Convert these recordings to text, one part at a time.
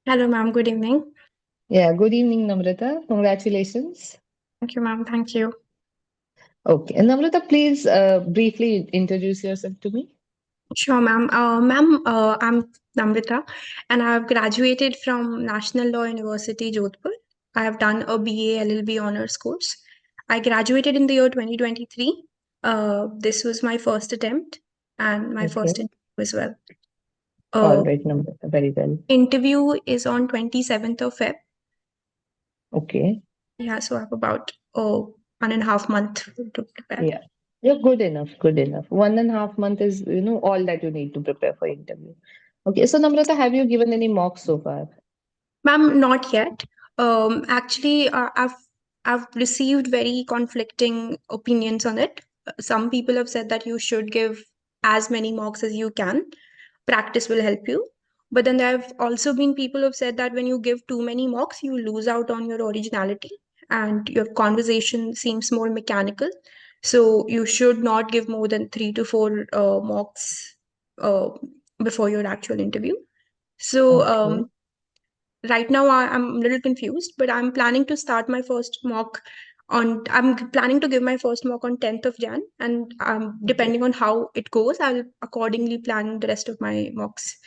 Hello, ma'am. Good evening. Yeah, good evening, Namrata. Congratulations. Thank you, ma'am. Thank you. Okay, and Namrata, please briefly introduce yourself to me. Sure, ma'am. I'm Namrata, and I've graduated from National Law University, Jodhpur. I have done a BA LLB honors course. I graduated in the year 2023. This was my first attempt and my first Okay, interview as well. all Uh, right, Namrata, very well. Interview is on 27th of Feb. Okay, Yeah, so I have about 1.5 month to prepare. yeah, you're good enough, good enough. 1.5 month is, all that you need to prepare for interview. Okay, so Namrata, have you given any mocks so far? Ma'am, not yet. Actually, I've received very conflicting opinions on it. Some people have said that you should give as many mocks as you can. Practice will help you. But then there have also been people who have said that when you give too many mocks, you lose out on your originality and your conversation seems more mechanical. So you should not give more than 3 to 4 mocks uh, before your actual interview. So Okay, right now I'm a little confused, but I'm planning to start my first mock on I'm planning to give my first mock on 10th of Jan, and okay. depending on how it goes, I'll accordingly plan the rest of my mocks.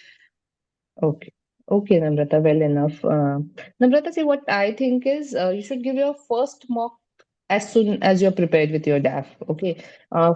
Okay. Okay, Namrata, well enough. Namrata, see, what I think is you should give your first mock as soon as you're prepared with your DAF. Okay.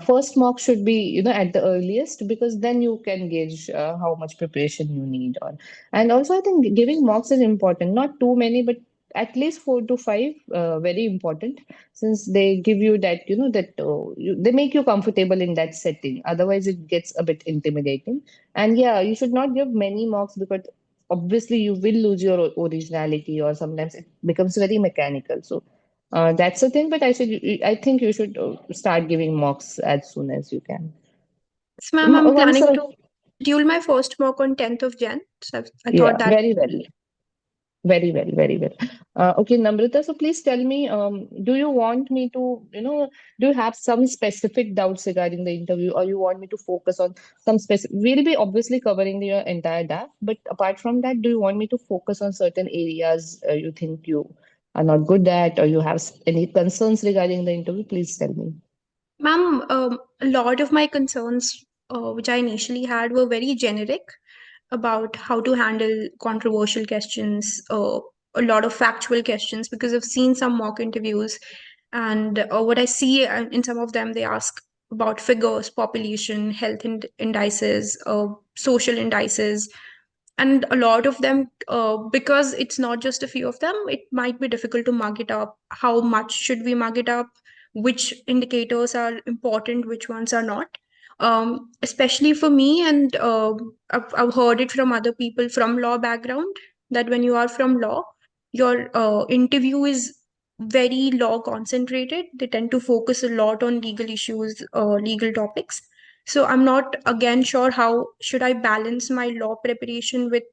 First mock should be, at the earliest because then you can gauge how much preparation you need on. And also, I think giving mocks is important. Not too many, but at least 4 to 5, very important since they give you that, they make you comfortable in that setting. Otherwise, it gets a bit intimidating. And yeah, you should not give many marks because obviously you will lose your originality or sometimes it becomes very mechanical. So that's the thing. But I think you should start giving mocks as soon as you can. So, ma'am, I'm Once, planning to schedule my first mock on 10th of Jan. So I thought yeah, that. very well. Very well, very well. Okay, Namrata, so please tell me, do you want me to, do you have some specific doubts regarding the interview, or you want me to focus on some specific? We'll be obviously covering your entire DAF, but apart from that, do you want me to focus on certain areas you think you are not good at, or you have any concerns regarding the interview? Please tell me. Ma'am, a lot of my concerns, which I initially had, were very generic about how to handle controversial questions, a lot of factual questions, because I've seen some mock interviews, and what I see in some of them, they ask about figures, population, health indices, social indices, and a lot of them, because it's not just a few of them, it might be difficult to mug it up. How much should we mug it up? Which indicators are important, which ones are not? Especially for me, and I've heard it from other people from law background, that when you are from law, your interview is very law concentrated. They tend to focus a lot on legal issues, legal topics. So I'm not again sure how should I balance my law preparation with,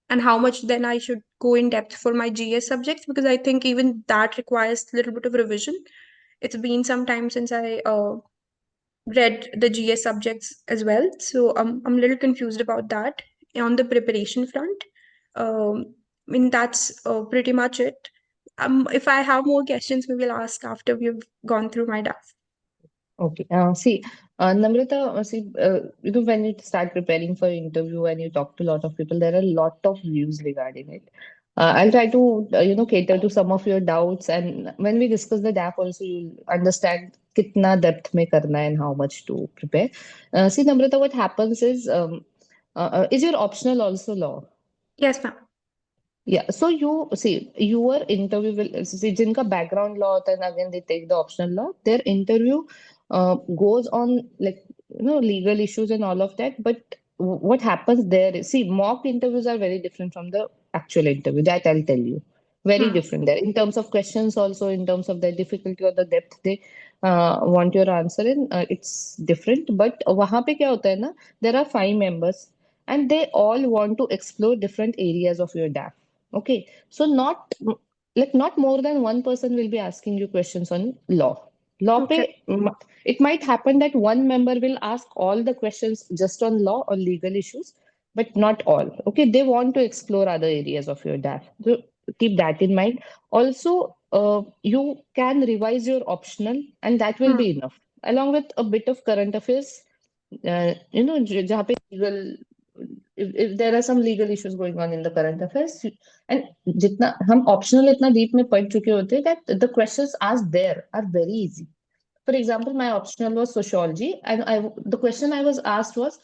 and how much then I should go in depth for my GS subjects, because I think even that requires a little bit of revision. It's been some time since I read the GS subjects as well, so I'm a little confused about that on the preparation front. I mean, that's pretty much it. If I have more questions, we will ask after we've gone through my DAF. Okay. See, Namrata, when you start preparing for interview and you talk to a lot of people, there are a lot of views regarding it. I'll try to, cater to some of your doubts. And when we discuss the DAP also, you'll understand kitna depth mein karna hai and how much to prepare. See, Namrata, what happens is your optional also law? Yes, ma'am. Yeah, so you see, your interview will see जिनका background law होता है ना, again they take the optional law. Their interview goes on like legal issues and all of that. But what happens there is, see, mock interviews are very different from the actual interview. That I'll tell you, very Hmm. different there in terms of questions, also in terms of the difficulty or the depth they want your answer in. It's different. But वहाँ पे क्या होता है ना? There are 5 members, and they all want to explore different areas of your DAF. Okay, so not more than one person will be asking you questions on law. Law Okay. pe, it might happen that one member will ask all the questions just on law or legal issues. but not all. Okay, they want to explore other areas of your DAF. So keep that in mind. Also, you can revise your optional, and that will Hmm. be enough, along with a bit of current affairs. जहाँ पे legal, if there are some legal issues going on in the current affairs, and जितना हम optional इतना deep में पढ़ चुके होते हैं that the questions asked there are very easy. For example, my optional was sociology, and the question I was asked was,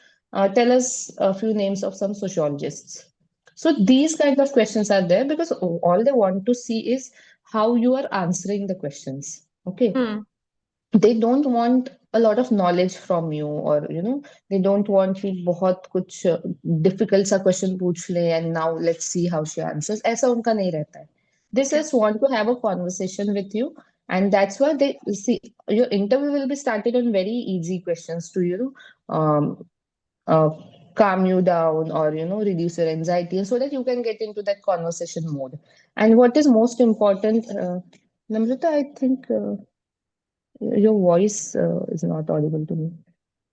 tell us a few names of some sociologists. So these kind of questions are there because all they want to see is how you are answering the questions. Okay, Hmm. they don't want a lot of knowledge from you, or they don't want कि बहुत कुछ difficult सा question पूछ ले and now let's see how she answers. ऐसा उनका नहीं रहता है. They Okay. just want to have a conversation with you, and that's why they see your interview will be started on very easy questions to uh, calm you down, or reduce your anxiety, so that you can get into that conversation mode. And what is most important, Namrata, I think your voice is not audible to me.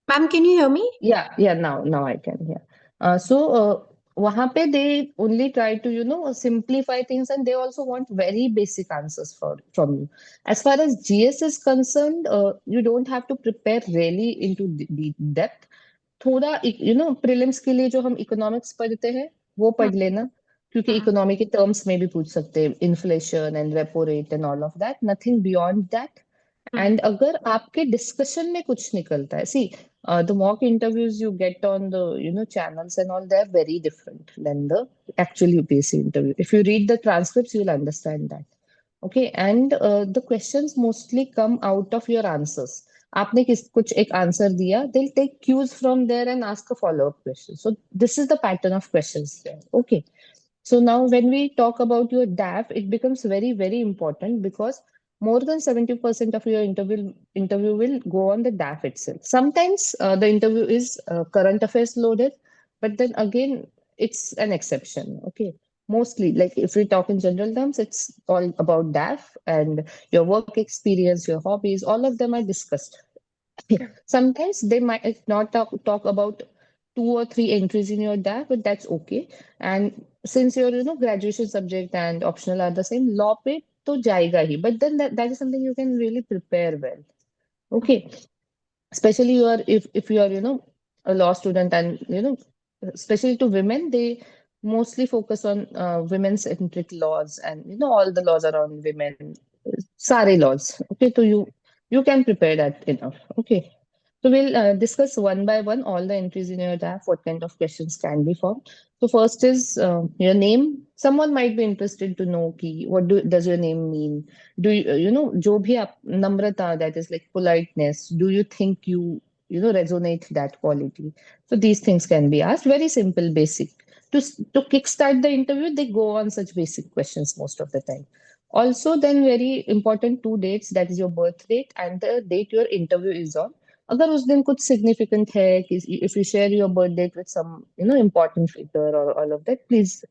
Ma'am, can you hear me? Yeah, now I can. Yeah. So वहाँ पे they only try to simplify things, and they also want very basic answers from you. As far as GS is concerned, you don't have to prepare really into the depth. थोड़ा prelims के लिए जो हम economics पढ़ते हैं वो Hmm. पढ़ लेना, क्योंकि Hmm. इकोनॉमी के टर्म्स में भी पूछ सकते हैं, inflation and repo rate and all of that, nothing beyond that. Hmm. And अगर आपके डिस्कशन में कुछ निकलता है, see the mock interviews you get on the channels and all, they are very different than the actual UPSC interview. If you read the transcripts you will understand that. Okay, and the questions mostly come out of your answers. आपने कुछ एक answer दिया, they'll take cues from there and ask a follow-up question. So this is the pattern of questions there. Okay. So now when we talk about your DAF, it becomes very, very important because more than 70% of your interview will go on the DAF itself. Sometimes the interview is current affairs loaded, but then again, it's an exception. Okay. Mostly, like if we talk in general terms, it's all about DAF and your work experience, your hobbies, all of them are discussed. Okay. Sometimes they might not talk about two or three entries in your DAF, but that's okay. And since your graduation subject and optional are the same, law pe to jayega hi. But then that is something you can really prepare well. Okay, especially if you are a law student, and especially to women, they mostly focus on women centric laws, and all the laws around women, sare laws. Okay, so you can prepare that enough. Okay, so we'll discuss one by one all the entries in your DAF, what kind of questions can be formed. So first is your name. Someone might be interested to know ki, does your name mean? Do you, jo bhi namrata, that is like politeness, do you think resonate that quality? So these things can be asked. Very simple, basic. To kickstart the interview, they go on such basic questions most of the time. Also, then very important two dates, that is your birth date and the date your interview is on. अगर उस दिन कुछ significant है कि if you share your birth date with some important figure or all of that, please,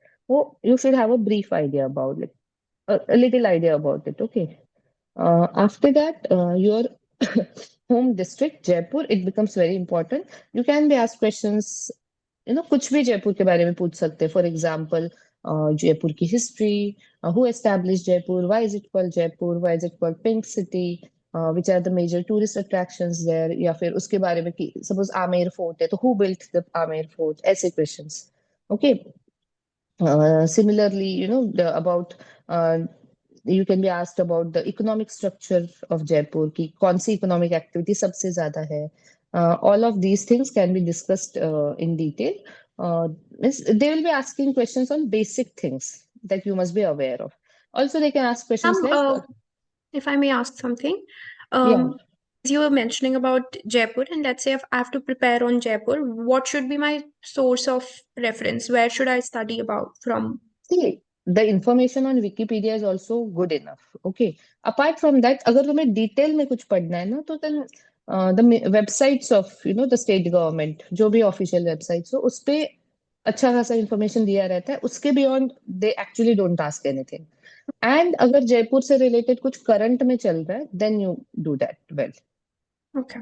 you should have a brief idea about it, a little idea about it. Okay. After that, your home district, Jaipur, it becomes very important. You can be asked questions, कुछ भी जयपुर के बारे में पूछ सकते हैं. For example, Jaipur की history, who establish Jaipur, why is it called Jaipur, why is it called pink city, which are the major tourist attractions there, या फिर उसके बारे में कि सपोज आमेर फोर्ट है तो who built the Amer fort, ऐसे questions. Okay. Similarly, about you can be asked about the economic structure of Jaipur, ki kaun si economic activity sabse zyada hai. All of these things can be discussed in detail. They will be asking questions on basic things that you must be aware of. Also, they can ask questions Ma'am, like, if I may ask something, yeah, as you were mentioning about Jaipur, and let's say if I have to prepare on Jaipur, what should be my source of reference? Where should I study about from? see, the information on Wikipedia is also good enough. Okay. Apart from that, अगर तुम्हें detail में कुछ पढ़ना है ना, तो then the websites of the state government, जो भी official websites हो, उस पे अच्छा खासा information दिया रहता है. उसके beyond they actually don't ask anything. And अगर जयपुर से related कुछ current में चल रहा है, then you do that well. Okay.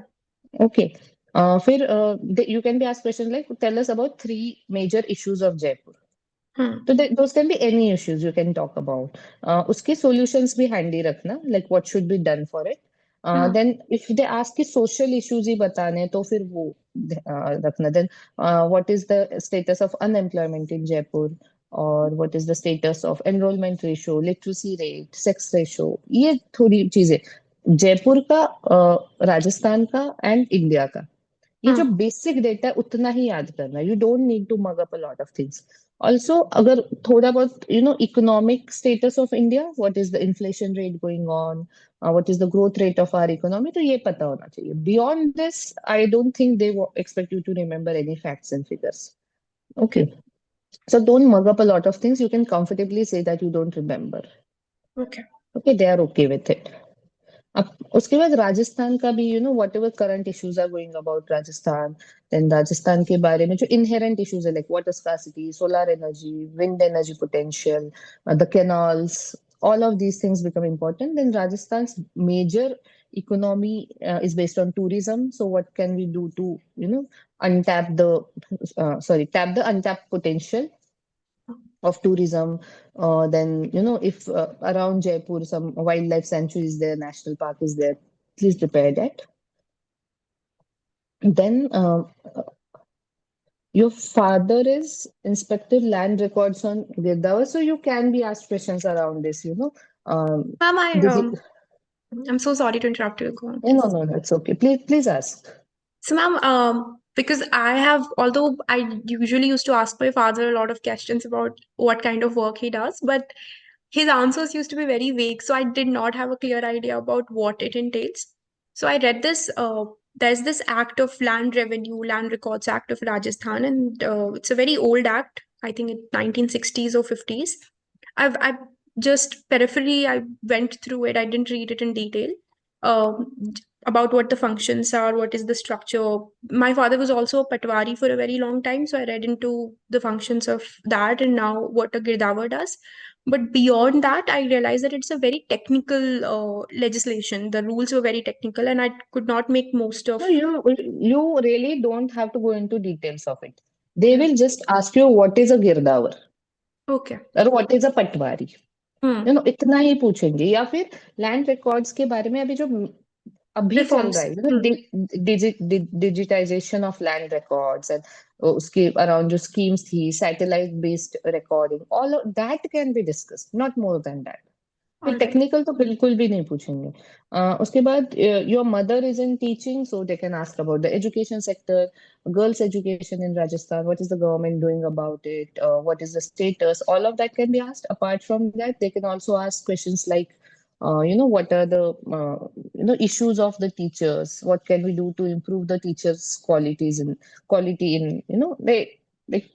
Okay. You can be asked questions like, tell us about three major issues of Jaipur. Hmm. So those can be any issues you can talk about. Uske solutions भी handy रखना, like what should be done for it. Hmm. Then if they ask कि social issues ही बताने हैं, तो फिर वो रखना. Then what is the status of unemployment in Jaipur? Or what is the status of enrollment ratio, literacy rate, sex ratio? ये थोड़ी चीजें जयपुर का, राजस्थान का एंड इंडिया का. ये जो Hmm. बेसिक डेटा है उतना ही याद करना. You don't need to mug up a lot of things. Also अगर थोड़ा बहुत economic status of India, what is the inflation rate going on, what is the growth rate of our economy, तो ये पता होना चाहिए. Beyond this I don't think they expect you to remember any facts and figures. Okay. Okay. So don't mug up a lot of things. You can comfortably say that you don't remember. Okay. Okay, they are okay with it. अब उसके बाद राजस्थान का भी, whatever current issues are going about Rajasthan. Then Rajasthan के बारे में जो inherent issues है, like water scarcity, solar energy, wind energy potential, the canals, all of these things become important. Then Rajasthan's major economy is based on tourism. So what can we do to, untap the, tap the untapped potential of tourism. Then, if around Jaipur some wildlife sanctuary is there, national park is there, please prepare that. Then your father is inspected land records on Girdhawar, so you can be asked questions around this. Ma'am, This is, I'm so sorry to interrupt you. Go on, no, please. no, no, it's okay. Please ask. So, ma'am, because I have, although I usually used to ask my father a lot of questions about what kind of work he does, but his answers used to be very vague, so I did not have a clear idea about what it entails. So I read this. There's this Act of Land Revenue, Land Records Act of Rajasthan, and it's a very old act. I think it's 1960s or 50s. I just peripherally I went through it. I didn't read it in detail. Um, about what the functions are, what is the structure. My father was also a patwari for a very long time, so I read into the functions of that and now what a Girdhawar does. But beyond that, I realized that it's a very technical legislation. The rules were very technical, and I could not make most No, of. you really don't have to go into details of it. They Hmm. will just ask you what is a Girdhawar Okay. or what is a Patwari. Hmm. इतना ही पूछेंगे. या फिर land records के बारे में अभी जो अभी चल रहा Reforms. है, Hmm. Digitization of land records and उसके अराउंड जो स्कीम्स थी, satellite based recording, all that can be discussed, not more than that. फिर All right. टेक्निकल तो बिल्कुल भी नहीं पूछेंगे. उसके बाद your mother is in teaching, so they can ask about the education sector, girls education in Rajasthan, what is the government doing about it, what is the status, all of that can be asked. Apart from that they can also ask questions like, what are the issues of the teachers, what can we do to improve the teachers qualities and quality in, they like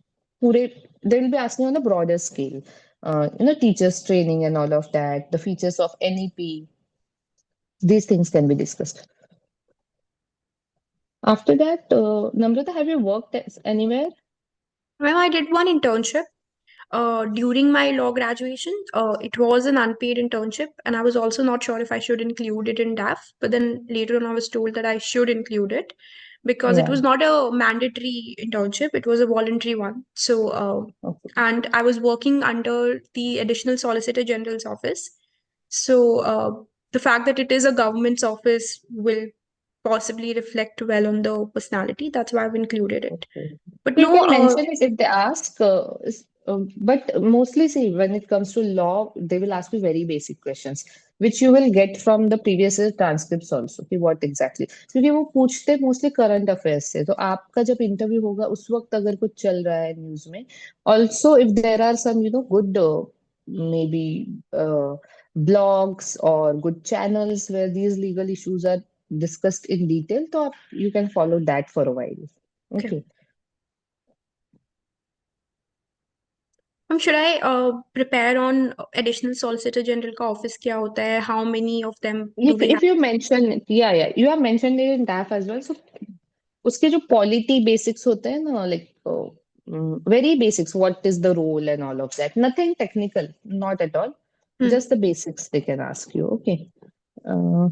पूरे, they will be asking on a broader scale. Teachers training and all of that, the features of NEP, these things can be discussed. After that, Namrata, have you worked anywhere? Well, I did one internship during my law graduation. It was an unpaid internship, and I was also not sure if I should include it in DAF. But then later on, I was told that I should include it because it Yeah. was not a mandatory internship; it was a voluntary one. So, Okay. and I was working under the Additional Solicitor General's office. So, the fact that it is a government's office will possibly reflect well on the personality. That's why I've included it. Okay. But You no, can mention it if they ask, but mostly, see, when it comes to law, they will ask you very basic questions, which you will get from the previous year transcripts also. कि what exactly? क्योंकि वो पूछते mostly current affairs से. तो आपका जब interview होगा उस वक्त अगर कुछ चल रहा है न्यूज में, also if there are some good maybe blogs or good channels where these legal issues are discussed in detail, तो आप you can follow that for a while. okay. Okay. Should I prepare on additional solicitor general का office क्या होता है? How many of them do we If have? you mention it, yeah, you have mentioned it in DAF as well. So उसके जो polity basics होते हैं ना, like very basics, what is the role and all of that. Nothing technical, not at all. Hmm. Just the basics they can ask you. Okay. Uh,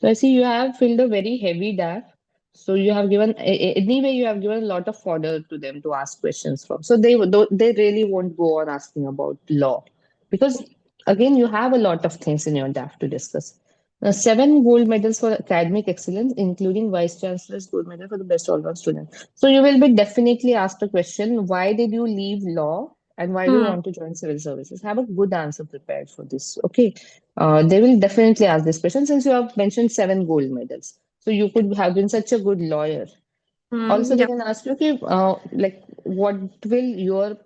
so I see you have filled a very heavy DAF. So you have given anyway, you have given a lot of fodder to them to ask questions from. So they really won't go on asking about law because again you have a lot of things in your draft to discuss. Now, 7 gold medals for academic excellence, including vice chancellor's gold medal for the best all-round student. So you will be definitely asked a question: Why did you leave law, and why do you Hmm. want to join civil services? Have a good answer prepared for this. Okay, they will definitely ask this question since you have mentioned 7 gold medals. So you could have been such a good lawyer. Also, Hmm. they Yeah. can ask you, okay, like what will your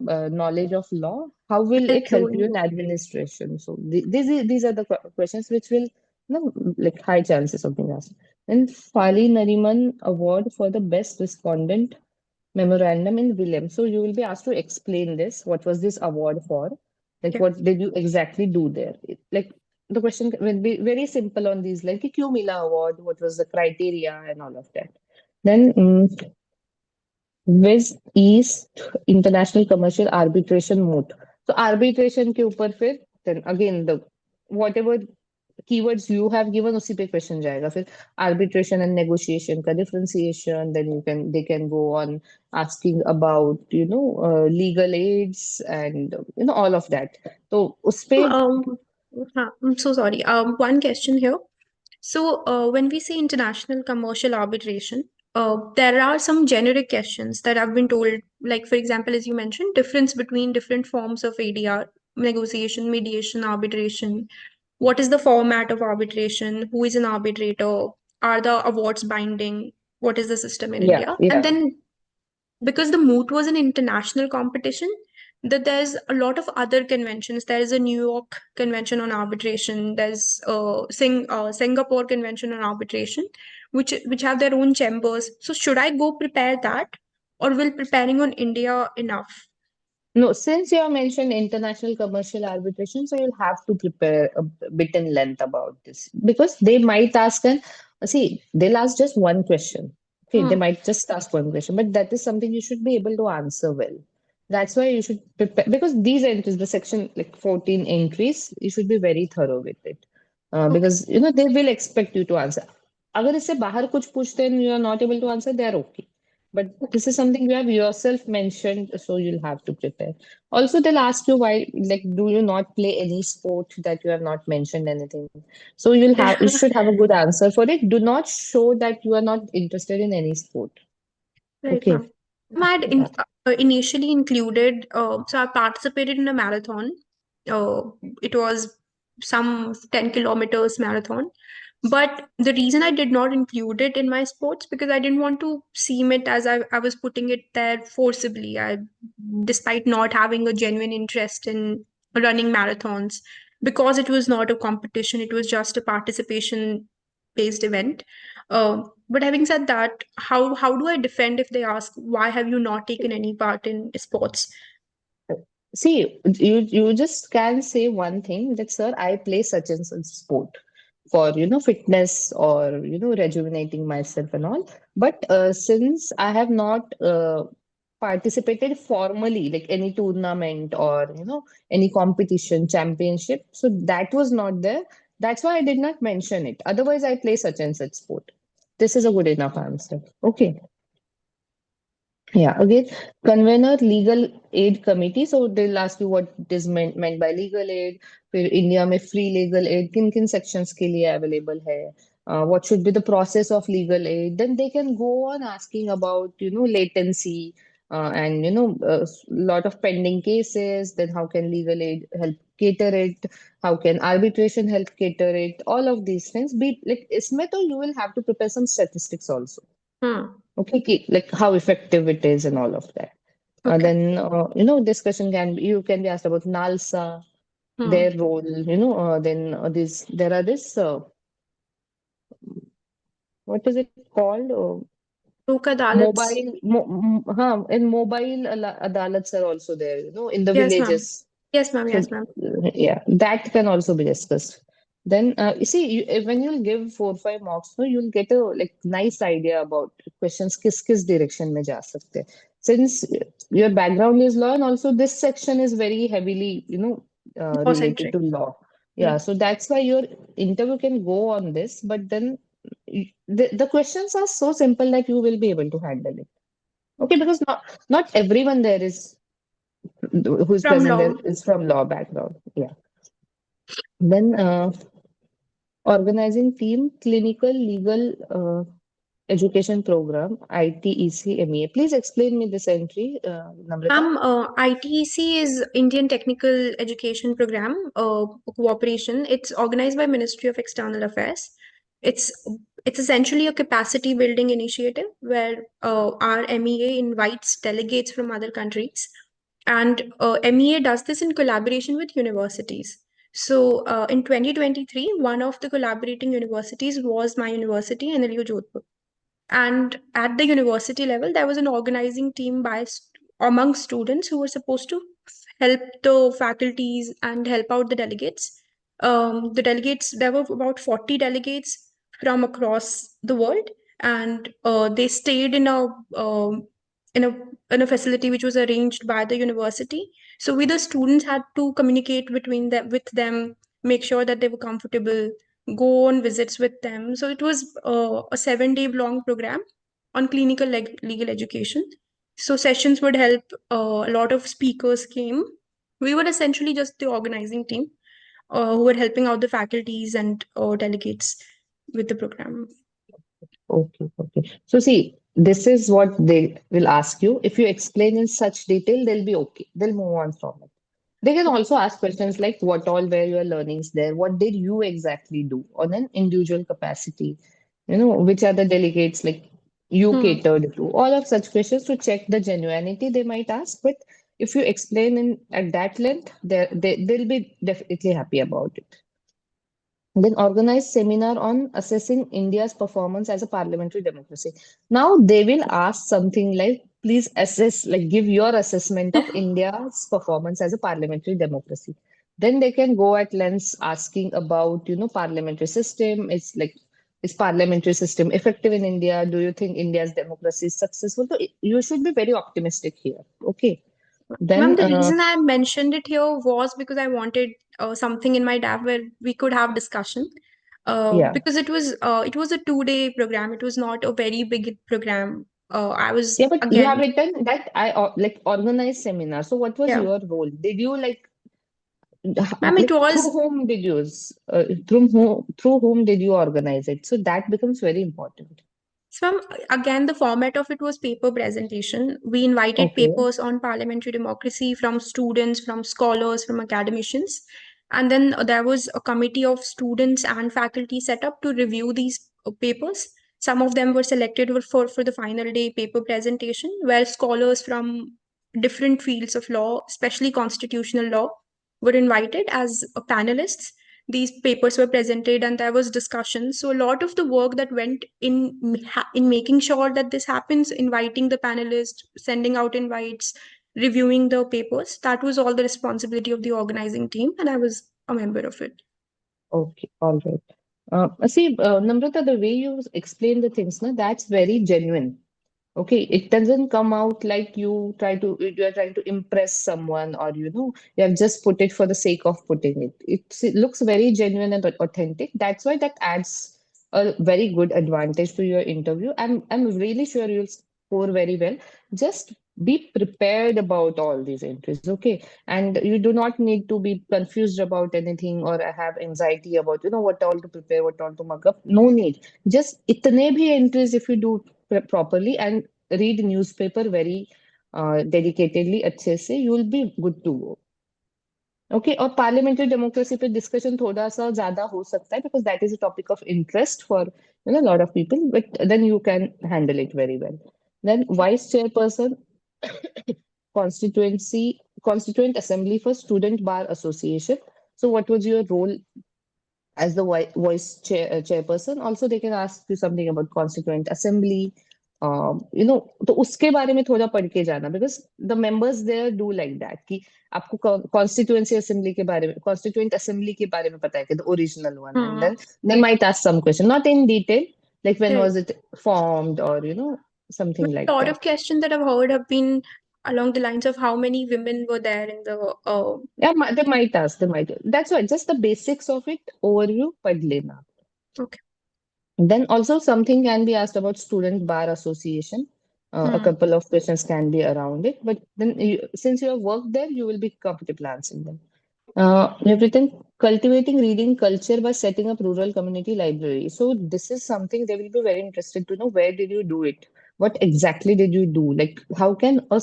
knowledge of law, how will Help it you help you in. in administration? So these are the questions which will, like high chances of being asked. And Fali Nariman Award for the best respondent memorandum in Willem. So you will be asked to explain this. What was this award for? Like, Yeah. what did you exactly do there? Like, the question will be very simple on these, like, क्यों मिला award? What was the criteria and all of that? Then, West East International Commercial Arbitration Moot. So arbitration के ऊपर फिर then again the whatever keywords you have given उसी पे question जाएगा फिर arbitration and negotiation का differentiation, then they can go on asking about legal aids and all of that. तो उस पे Um, I'm so sorry. One question here. So, when we say international commercial arbitration, there are some generic questions that I've been told, like, for example, as you mentioned, difference between different forms of ADR, negotiation, mediation, arbitration. What is the format of arbitration? Who is an arbitrator? Are the awards binding? What is the system in yeah, India? And yeah. then because the moot was an international competition, that there's a lot of other conventions. There is a New York convention on arbitration, there's a Singapore convention on arbitration, which have their own chambers. So should I go prepare that, or will preparing on India enough? No, since you have mentioned international commercial arbitration, so you'll have to prepare a bit in length about this because they might ask and see, they'll ask just one question. Okay, they Hmm. might just ask one question, but that is something you should be able to answer well. That's why you should prepare because these entries, the section like 14 entries, you should be very thorough with it. Okay. Because they will expect you to answer. अगर इससे बाहर कुछ पूछते हैं and you are not able to answer, they are okay. But Okay. this is something you have yourself mentioned, so you'll have to prepare. Also, they'll ask you why, like, do you not play any sport that you have not mentioned anything? So you should have a good answer for it. Do not show that you are not interested in any sport. Right, Okay. ma'am. I had Yeah. initially included, so I participated in a marathon. Uh, it was some 10 kilometers marathon. But the reason I did not include it in my sports because I didn't want to seem it as I was putting it there forcibly. Despite not having a genuine interest in running marathons, because it was not a competition, it was just a participation based event. But having said that, how do I defend if they ask why have you not taken any part in sports? See, you just can say one thing that, sir, I play such and such sport for fitness or rejuvenating myself and all. But since I have not participated formally, like any tournament or any competition, championship, so that was not there. That's why I did not mention it. Otherwise, I play such and such sport. This is a good enough answer. Okay. Yeah, again, convener legal aid committee. So they'll ask you what is meant by legal aid. फिर India में free legal aid किन किन sections के लिए available है. What should be the process of legal aid? Then they can go on asking about latency and lot of pending cases. Then how can legal aid help cater it? How can arbitration help cater it? All of these things. Be like इसमें तो you will have to prepare some statistics also. Hmm. Okay, like how effective it is and all of that. Okay. Then discussion you can be asked about NALSA, Hmm. their role. Then this there are this what is it called? Look adalats. Mobile, and mobile adalats are also there. In the Yes, ma'am. villages. Yes, ma'am. So Yes, ma'am. yeah, that can also be discussed. Then you see, when you'll give 4 5 marks, no, you'll get a like nice idea about questions किस direction में जा सकते हैं. Since your background is law, and also this section is very heavily, Law related centric. to law. Hmm. Yeah, so that's why your interview can go on this, but then the questions are so simple that you will be able to handle it. Okay, because not everyone there is who is From present there law. is from law background. Yeah. Then organizing team, clinical, legal, education program, ITEC MEA. Please explain me this entry, Namrata. ITEC is Indian Technical Education Program Cooperation. It's organized by Ministry of External Affairs. It's it's essentially a capacity building initiative where our MEA invites delegates from other countries, and MEA does this in collaboration with universities. So in 2023, one of the collaborating universities was my university, NLU Jodhpur. And at the university level, there was an organizing team among students who were supposed to help the faculties and help out the delegates. The delegates, there were about 40 delegates from across the world, and they stayed in a in a facility which was arranged by the university. So we the students had to communicate between them with them, make sure that they were comfortable, go on visits with them. So it was a 7 day long program on clinical legal education. So sessions would help. A lot of speakers came. We were essentially just the organizing team who were helping out the faculties and delegates with the program. Okay, okay. So see, this is what they will ask you. If you explain in such detail, they'll be okay. They'll move on from it. They can also ask questions like what all were your learnings there? What did you exactly do on an individual capacity? Which are the delegates like you Hmm. catered to? All of such questions to check the genuinity they might ask. But if you explain in at that length, they'll be definitely happy about it. Then organize seminar on assessing India's performance as a parliamentary democracy. Now they will ask something like, please assess, like give your assessment of India's performance as a parliamentary democracy. Then they can go at length asking about, parliamentary system. It's like, is parliamentary system effective in India? Do you think India's democracy is successful? So you should be very optimistic here. Okay. Ma'am, Then, the reason I mentioned it here was because I wanted something in my DAP where we could have discussion. yeah. Because it was a 2 day program. It was not a very big program. I was Yeah, but you have again, written that I like organized seminar. So what was yeah, your role? Did you ma'am. It like through was whom did you through whom did you organize it? So that becomes very important. So again, the format of it was paper presentation. We invited Okay. papers on parliamentary democracy from students, from scholars, from academicians. And then there was a committee of students and faculty set up to review these papers. Some of them were selected for the final day paper presentation, where scholars from different fields of law, especially constitutional law, were invited as panelists. These papers were presented and there was discussion. So a lot of the work that went in making sure that this happens, inviting the panelists, sending out invites, reviewing the papers, that was all the responsibility of the organizing team, and I was a member of it. Okay. All right. See, Namrata, the way you explain the things, na, that's very genuine. Okay, it doesn't come out like you are trying to impress someone, or you have just put it for the sake of putting it. It looks very genuine and authentic. That's why that adds a very good advantage to your interview. I'm really sure you'll score very well. Just be prepared about all these entries, okay? And you do not need to be confused about anything or have anxiety about what all to prepare, what all to mug up. No need. Just itne bhi entries if you do properly and read newspaper very dedicatedly अच्छे से, you will be good to go. Okay, और parliamentary democracy पे discussion थोड़ा सा ज्यादा हो सकता है because that is a topic of interest for a lot of people, but then you can handle it very well. Then vice chairperson, constituent assembly for student bar association. So what was your role as the chairperson? Also they can ask you something about constituent assembly. तो उसके बारे में थोड़ा पढ़ के जाना, because the members there do like that कि आपको constituency assembly के बारे में, constituent assembly के बारे में पता है कि the original one, and Hmm. then they might ask some question, not in detail, like when Right. was it formed, or But something a like lot that. of questions that I've heard have been along the lines of how many women were there in the Yeah, they might ask, they might. That's why just the basics of it overview पढ़ लेना. okay. Then also something can be asked about student bar association. A Hmm. couple of questions can be around it, but then since you have worked there, you will be comfortable answering them. We have written cultivating reading culture by setting up rural community library. So this is something they will be very interested to know. Where did you do it? What exactly did you do? Like how can a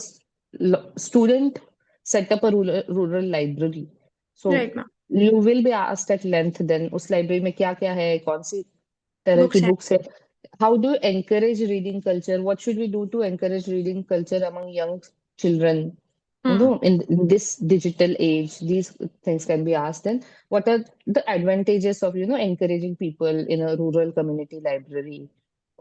student set up a rural library? So Right, ma'am. you will be asked at length. Then उस library में क्या क्या है? कौन सी तरह की Books and books है? How do you encourage reading culture? What should we do to encourage reading culture among young children? hmm. In this digital age, these things can be asked. And what are the advantages of encouraging people in a rural community library?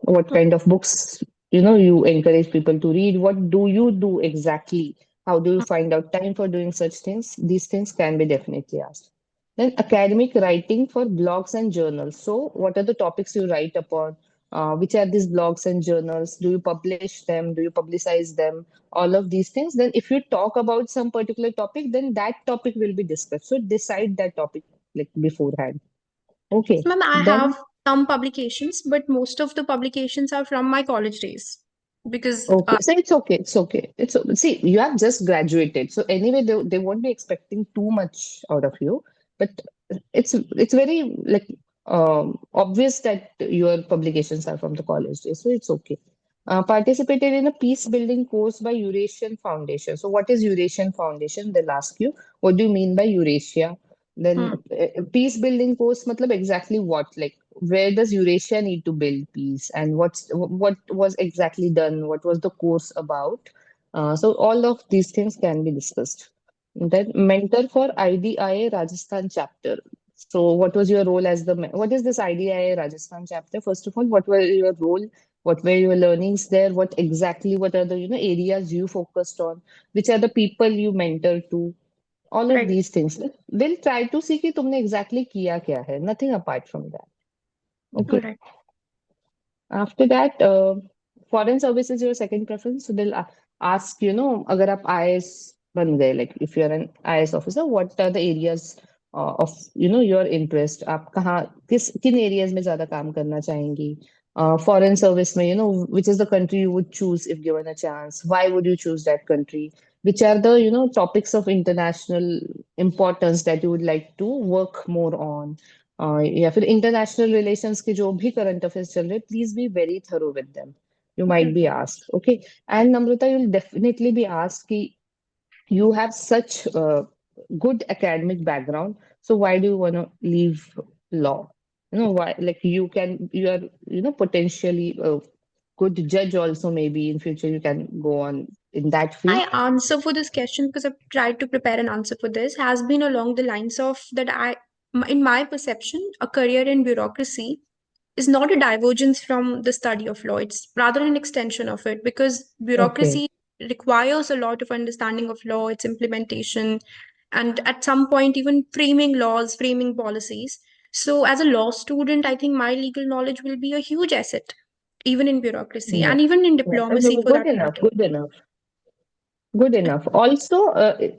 What Hmm. kind of books you encourage people to read? What do you do exactly? How do you find out time for doing such things? These things can be definitely asked. Then academic writing for blogs and journals. So what are the topics you write upon? Which are these blogs and journals? Do you publish them? Do you publicize them? All of these things. Then if you talk about some particular topic, then that topic will be discussed. So decide that topic like beforehand. Okay. So, ma'am, I Then have some publications, but most of the publications are from my college days because okay, so it's okay. It's okay. See, you have just graduated, so anyway, they won't be expecting too much out of you. But it's very like obvious that your publications are from the college days, so it's okay. Participated in a peace building course by Eurasian Foundation. So, what is Eurasian Foundation? They'll ask you, what do you mean by Eurasia? Then hmm, peace building course, matlab exactly what? Like where does Eurasia need to build peace, and what was exactly done? What was the course about? So all of these things can be discussed. Then mentor for IDIA Rajasthan chapter. So what was your role as what is this IDIA Rajasthan chapter? First of all, what were your role? What were your learnings there? What are the areas you focused on? Which are the people you mentor to? All of right, these things. We'll try to see कि तुमने exactly किया क्या है. Nothing apart from that. all Okay. right. After that, foreign service is your second preference. So they'll ask, अगर आप IAS बन गए, like if you're an IAS officer, what are the areas of your interest? आप कहाँ किन areas में ज़्यादा काम करना चाहेंगी? Foreign service में, which is the country you would choose if given a chance? Why would you choose that country? Which are the topics of international importance that you would like to work more on? या फिर international relations के जो भी current affairs चल रहे please be very thorough with them you might Okay. be asked. Okay. And Namrata, you'll definitely be asked ki you have such good academic background, so why do you want to leave law? Why, like you are potentially a good judge also, maybe in future you can go on in that My field. answer for this question, because I've tried to prepare an answer for this, has been along the lines of that in my perception, a career in bureaucracy is not a divergence from the study of law. It's rather an extension of it because Okay. bureaucracy requires a lot of understanding of law, its implementation, and at some point, even framing laws, framing policies. So, as a law student, I think my legal knowledge will be a huge asset, even in bureaucracy Yeah. and even in Yeah. diplomacy for Good that enough. matter. Good enough. Good enough. Also,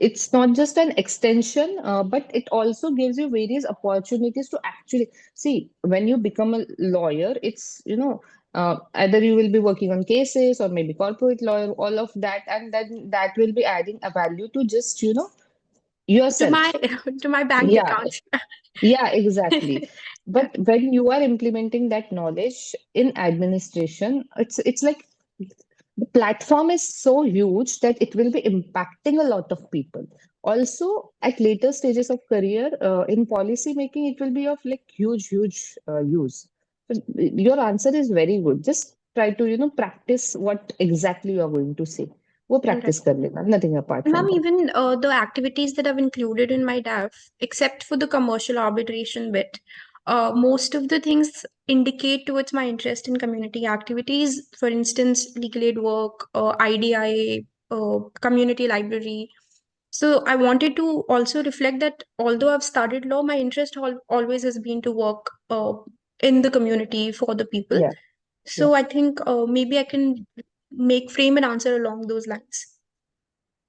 it's not just an extension, but it also gives you various opportunities to actually see when you become a lawyer. It's, either you will be working on cases or maybe corporate lawyer, all of that, and then that will be adding a value to just, To my yourself. to my bank Yeah, account. yeah, exactly. Yeah, But when you are implementing that knowledge in administration, it's like the platform is so huge that it will be impacting a lot of people. Also, at later stages of career, in policy making, it will be of like huge use. So your answer is very good. Just try to practice what exactly you are going to say. वो all right. practice कर लेना. Nothing apart Ma'am, from that. even the activities that I've included in my DAF, except for the commercial arbitration bit, most of the things indicate towards my interest in community activities. For instance, legal aid work, IDIA, community library. So I wanted to also reflect that although I've studied law, my interest always has been to work in the community for the people. Yeah. Yeah. So I think maybe I can make frame an answer along those lines.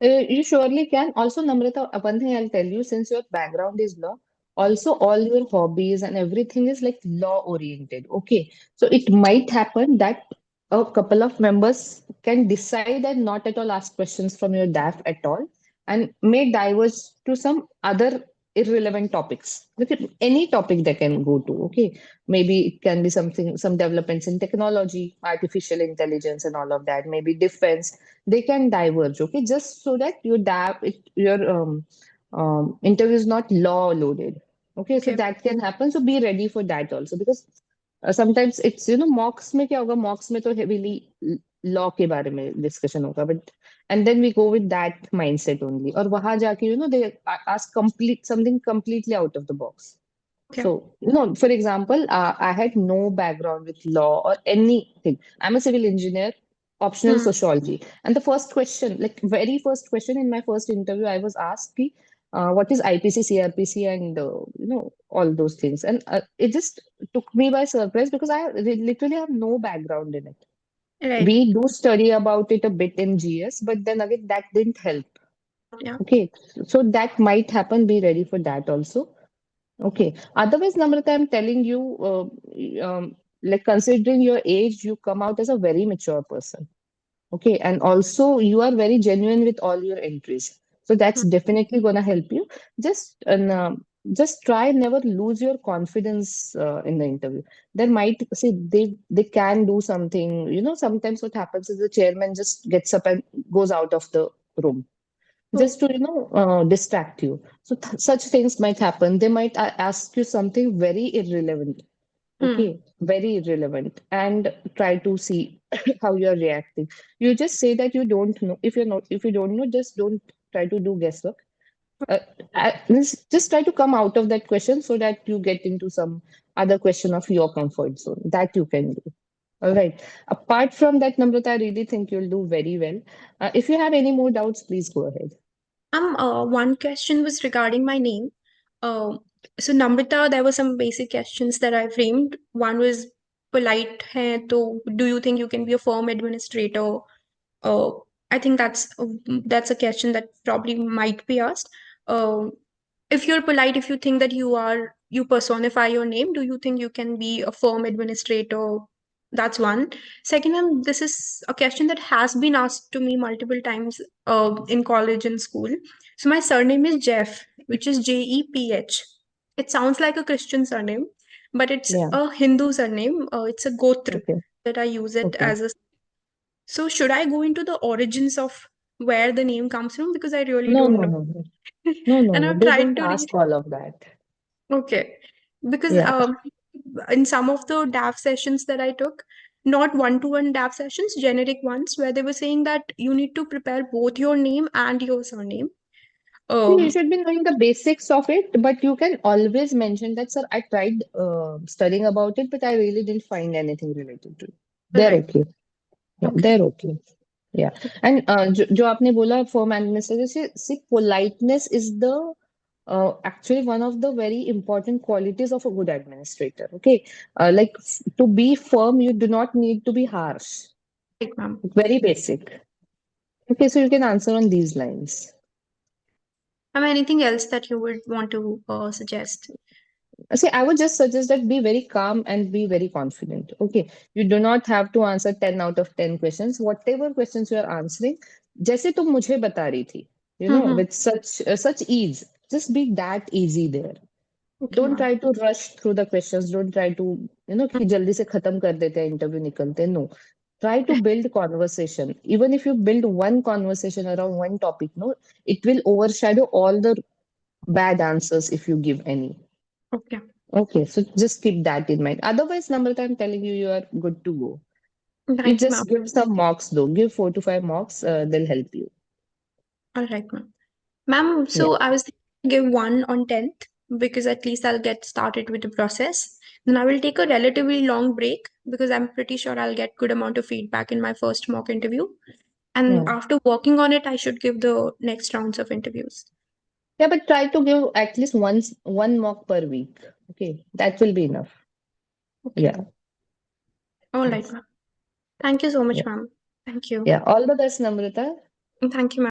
You surely can. Also, Namrata, one thing I'll tell you, since your background is law. Also all your hobbies and everything is like law oriented. Okay, so it might happen that a couple of members can decide and not at all ask questions from your DAF at all, and may diverge to some other irrelevant topics. Look at any topic they can go to. Okay, maybe it can be something, some developments in technology, artificial intelligence and all of that, maybe defense. They can diverge, okay, just so that your DAF, your interview is not law loaded. Okay, so Okay. that can happen. So be ready for that also, because sometimes it's, mocks में क्या होगा, mocks में तो heavily law के बारे में discussion होगा, but and then we go with that mindset only, और वहां जाके they ask complete something completely out of the box. Okay. So, for example, I had no background with law or anything. I'm a civil engineer, optional Hmm. sociology. And the first question, like very first question in my first interview, I was asked, ki, what is IPC, CRPC, and all those things. And it just took me by surprise because I literally have no background in it. Right. We do study about it a bit in GS, but then again, that didn't help. Yeah. Okay, so that might happen. Be ready for that also. Okay. Otherwise, Namrata, I'm telling you, like considering your age, you come out as a very mature person. Okay. And also, you are very genuine with all your entries. So that's Hmm. definitely going to help you. Just try and never lose your confidence in the interview. There might see they can do something. Sometimes what happens is the chairman just gets up and goes out of the room just Oh. to distract you. So such things might happen. They might ask you something very irrelevant. Hmm. Okay, very irrelevant, and try to see how you are reacting. You just say that you don't know. If you don't know, just don't try to do guesswork. uh, just try to come out of that question so that you get into some other question of your comfort zone that you can do. All right. Apart from that, Namrata, I really think you'll do very well. If you have any more doubts, please go ahead. One question was regarding my name. Uh, so Namrita, there were some basic questions that I framed. One was polite hai, to do you think you can be a firm administrator? Uh, I think that's a question that probably might be asked. Uh, if you're polite, if you think that you personify your name, do you think you can be a firm administrator? That's one. Second one, this is a question that has been asked to me multiple times in college and school. So my surname is Jeff, which is Jeph. It sounds like a Christian surname, but it's Yeah. a Hindu surname. It's a gotra Okay. that I use it Okay. as a. So should I go into the origins of where the name comes from? Because I really No, don't no, know. no, no. No, no, And no. I've They tried don't to read. ask all of that. Okay. Because Yeah. in some of the DAF sessions that I took, not one-to-one DAF sessions, generic ones, where they were saying that you need to prepare both your name and your surname. See, you Um, should be knowing the basics of it, but you can always mention that, sir, I tried studying about it, but I really didn't find anything related to it. They're right. okay. Yeah, Okay. they're okay. Yeah. And जो आपने बोला firm administrator, see, politeness is the actually one of the very important qualities of a good administrator. Okay. Like to be firm, you do not need to be harsh. Right, ma'am. Very basic. Okay, so you can answer on these lines. Anything else that you would want to suggest? See, I would just suggest that be very calm and be very confident. Okay, you do not have to answer 10 out of 10 questions. Whatever questions you are answering, जैसे तुम मुझे बता रही थी, Mm-hmm. with such ease, just be that easy there. Okay, Don't ma'am. try to rush through the questions. Don't try to, कि जल्दी से खत्म कर देते हैं इंटरव्यू निकलते हैं. No, try to build conversation. Even if you build one conversation around one topic, no, it will overshadow all the bad answers if you give any. Okay. Okay, so just keep that in mind. Otherwise, Namrata, I'm telling you, you are good to go. You Thank you, ma'am. just give some mocks though. Give 4 to 5 mocks. They'll help you. All right, ma'am. Ma'am, Yeah, so I was thinking to give one on 10th because at least I'll get started with the process. Then I will take a relatively long break because I'm pretty sure I'll get good amount of feedback in my first mock interview. And yeah, after working on it, I should give the next rounds of interviews. yeah. But try to give at least one mock per week. Okay, that will be enough. Okay. Yeah, All right, yes, ma'am. Thank you so much, yeah, ma'am. Thank you. yeah. All the best, Namrata. And thank you, ma'am.